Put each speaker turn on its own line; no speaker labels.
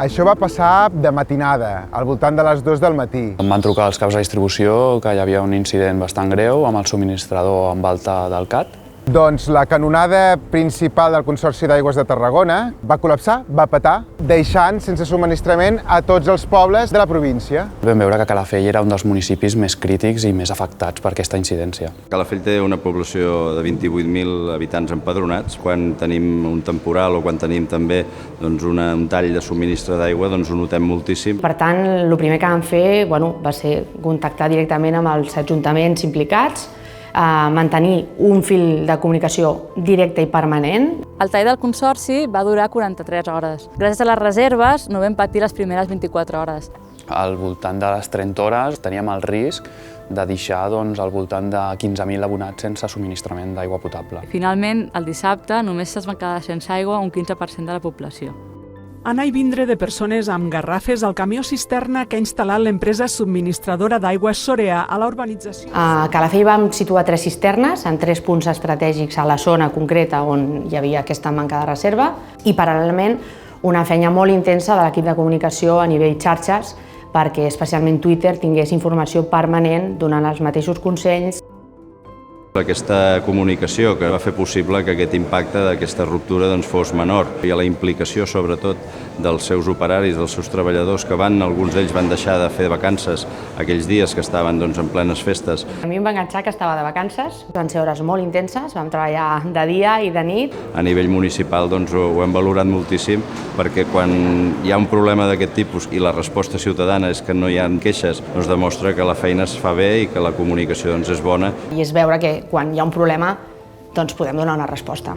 Això va passar de matinada, al voltant de les 2 del matí.
Em van trucar els caps de distribució que hi havia un incident bastant greu amb el subministrador amb alta del CAT.
Doncs la canonada principal del Consorci d'Aigües de Tarragona va col·lapsar, va petar, deixant sense subministrament a tots els pobles de la província.
Vam veure que Calafell era un dels municipis més crítics i més afectats per aquesta incidència.
Calafell té una població de 28.000 habitants empadronats. Quan tenim un temporal o quan tenim també un tall de subministre d'aigua, ho notem moltíssim.
Per tant, el primer que vam fer va ser contactar directament amb els ajuntaments implicats, mantenir un fil de comunicació directe i permanent.
El tall del Consorci va durar 43 hores. Gràcies a les reserves no vam patir les primeres 24 hores.
Al voltant de les 30 hores teníem el risc de deixar al voltant de 15.000 abonats sense subministrament d'aigua potable.
Finalment, el dissabte només es va quedar sense aigua un 15% de la població.
Anar i vindre de persones amb garrafes al camió cisterna que ha instal·lat l'empresa subministradora d'aigua Sorea a la urbanització.
A Calafell vam situar 3 cisternes en 3 punts estratègics a la zona concreta on hi havia aquesta manca de reserva i, paral·lelament, una feina molt intensa de l'equip de comunicació a nivell xarxes perquè especialment Twitter tingués informació permanent donant els mateixos consells.
Aquesta comunicació que va fer possible que aquest impacte d'aquesta ruptura fos menor i la implicació sobretot dels seus operaris, dels seus treballadors que alguns d'ells van deixar de fer vacances aquells dies que estaven en plenes festes.
A mi em va enganxar que estava de vacances, van ser hores molt intenses, vam treballar de dia i de nit.
A nivell municipal ho hem valorat moltíssim perquè quan hi ha un problema d'aquest tipus i la resposta ciutadana és que no hi ha queixes, demostra que la feina es fa bé i que la comunicació és bona.
I és veure que quan hi ha un problema podem donar una resposta.